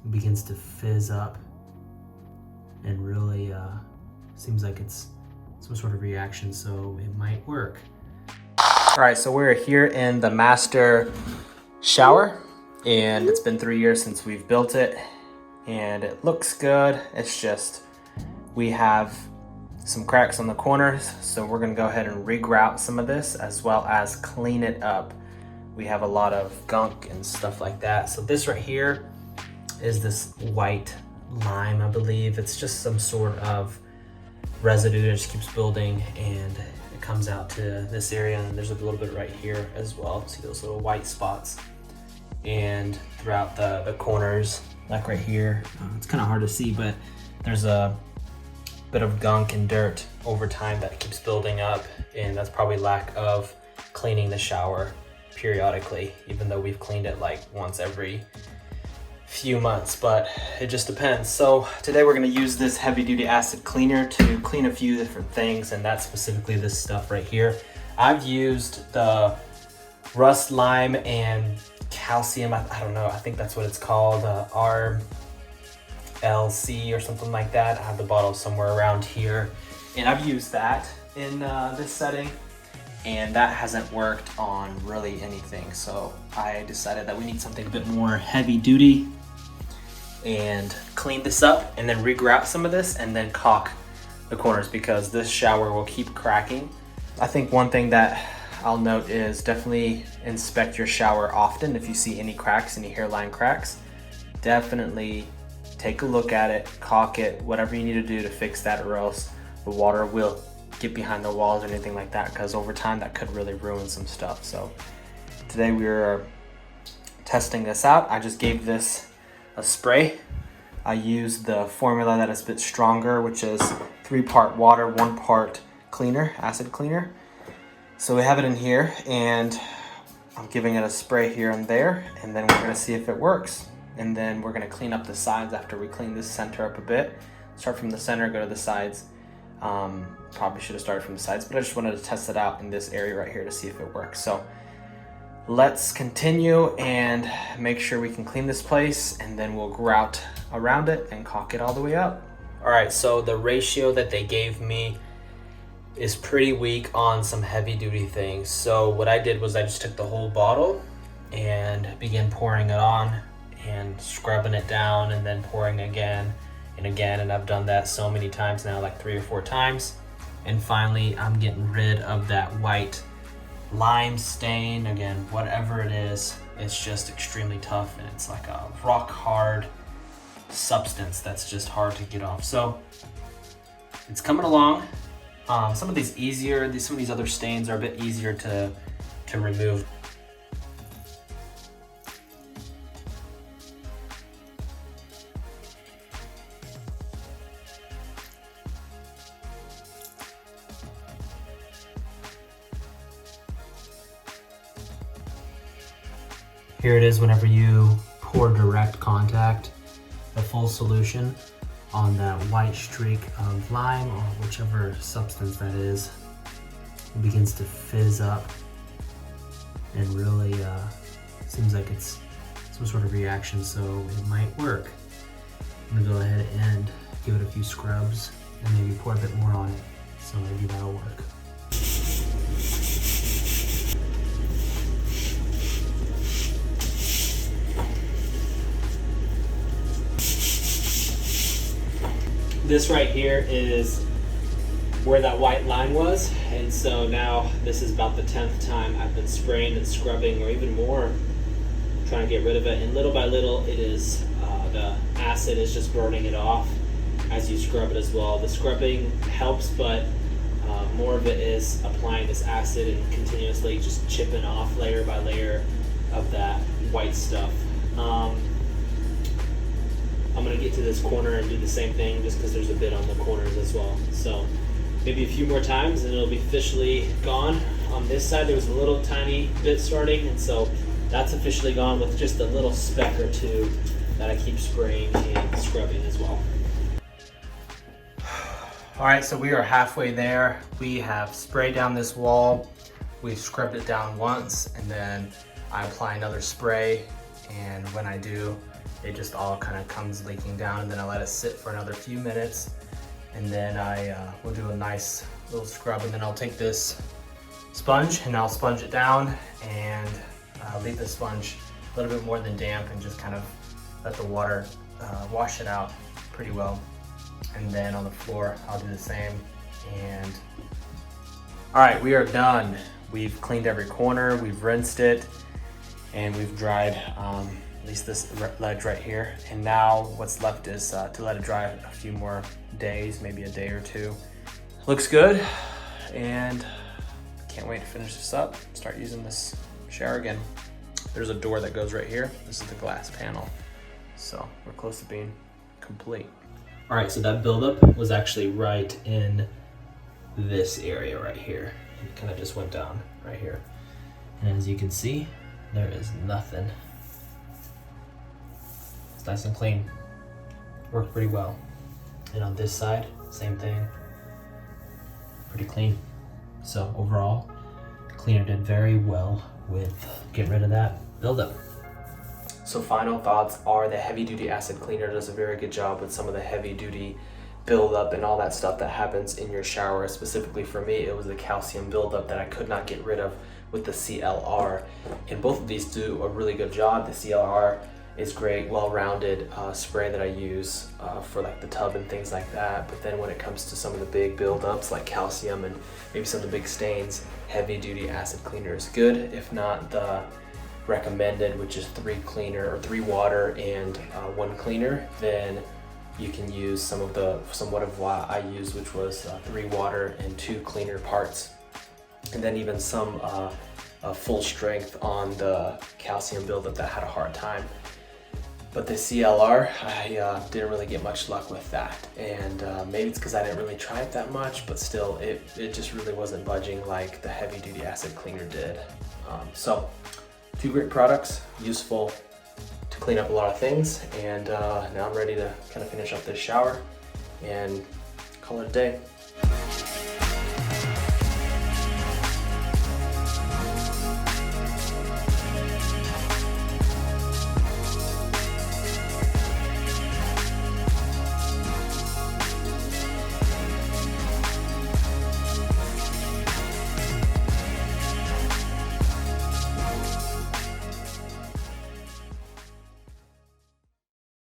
it begins to fizz up and really seems like it's some sort of reaction, so it might work. All right, so we're here in the master shower, and it's been 3 years since we've built it, and it looks good. It's just we have some cracks on the corners, so we're gonna go ahead and re-grout some of this as well as clean it up. We have a lot of gunk and stuff like that. So this right here is this white lime, I believe. It's just some sort of residue that just keeps building, and it comes out to this area, and there's a little bit right here as well. See those little white spots? And throughout the corners, like right here, it's kind of hard to see, but there's a bit of gunk and dirt over time that keeps building up, and that's probably lack of cleaning the shower periodically, even though we've cleaned it like once every few months, but it just depends. So today we're going to use this heavy duty acid cleaner to clean a few different things, and that's specifically this stuff right here. I've used the rust lime and calcium, I don't know, I think that's what it's called, RLC or something like that. I have the bottle somewhere around here, and I've used that in this setting, and that hasn't worked on really anything. So I decided that we need something a bit more heavy duty and clean this up and then re-grout some of this and then caulk the corners, because this shower will keep cracking. I think one thing that I'll note is definitely inspect your shower often. If you see any cracks, any hairline cracks, definitely take a look at it, caulk it, whatever you need to do to fix that, or else the water will get behind the walls or anything like that, because over time that could really ruin some stuff. So today we are testing this out. I just gave this a spray. I used the formula that is a bit stronger, which is 3-part water, 1 part cleaner, acid cleaner. So we have it in here, and I'm giving it a spray here and there, and then we're gonna see if it works. And then we're gonna clean up the sides after we clean this center up a bit. Start from the center, go to the sides. Probably should have started from the sides, but I just wanted to test it out in this area right here to see if it works. So let's continue and make sure we can clean this place, and then we'll grout around it and caulk it all the way up. All right, so the ratio that they gave me is pretty weak on some heavy duty things. So what I did was I just took the whole bottle and began pouring it on and scrubbing it down, and then pouring again and again, and I've done that so many times now, like 3 or 4 times. And finally I'm getting rid of that white lime stain. Again, whatever it is, it's just extremely tough, and it's like a rock hard substance that's just hard to get off. So it's coming along. Some of these some of these other stains are a bit easier to remove. Here it is whenever you pour direct contact, the full solution on that white streak of lime or whichever substance that is. It begins to fizz up and really seems like it's some sort of reaction, so it might work. I'm gonna go ahead and give it a few scrubs and maybe pour a bit more on it, so maybe that'll work. This right here is where that white line was, and so now this is about the 10th time I've been spraying and scrubbing, or even more, trying to get rid of it, and little by little it is the acid is just burning it off as you scrub it as well. The scrubbing helps, but more of it is applying this acid and continuously just chipping off layer by layer of that white stuff. I'm gonna get to this corner and do the same thing, just because there's a bit on the corners as well. So maybe a few more times and it'll be officially gone. On this side there was a little tiny bit starting, and so that's officially gone with just a little speck or two that I keep spraying and scrubbing as well. All right, so we are halfway there. We have sprayed down this wall. We've scrubbed it down once, and then I apply another spray, and when I do, it just all kind of comes leaking down, and then I let it sit for another few minutes, and then I will do a nice little scrub, and then I'll take this sponge and I'll sponge it down and leave the sponge a little bit more than damp and just kind of let the water wash it out pretty well. And then on the floor, I'll do the same. And all right, we are done. We've cleaned every corner, we've rinsed it, and we've dried at least this ledge right here. And now what's left is to let it dry a few more days, maybe a day or two. Looks good, and can't wait to finish this up, start using this shower again. There's a door that goes right here. This is the glass panel. So we're close to being complete. All right, so that buildup was actually right in this area right here. It kind of just went down right here. And as you can see, there is nothing. It's nice and clean. Worked pretty well. And on this side, same thing. Pretty clean. So overall, the cleaner did very well with getting rid of that buildup. So final thoughts are the heavy duty acid cleaner does a very good job with some of the heavy duty buildup and all that stuff that happens in your shower. Specifically for me, it was the calcium buildup that I could not get rid of with the CLR. And both of these do a really good job. The CLR is great, well-rounded spray that I use for like the tub and things like that. But then when it comes to some of the big buildups like calcium and maybe some of the big stains, heavy duty acid cleaner is good. If not the recommended, which is 3 water and 1 cleaner, then you can use somewhat of what I used, which was 3 water and 2 cleaner parts, and then even some full strength on the calcium buildup that had a hard time. But the CLR, I didn't really get much luck with that, and maybe it's because I didn't really try it that much, but still it just really wasn't budging like the heavy duty acid cleaner did. So 2 great products, useful to clean up a lot of things, and now I'm ready to kind of finish up this shower and call it a day.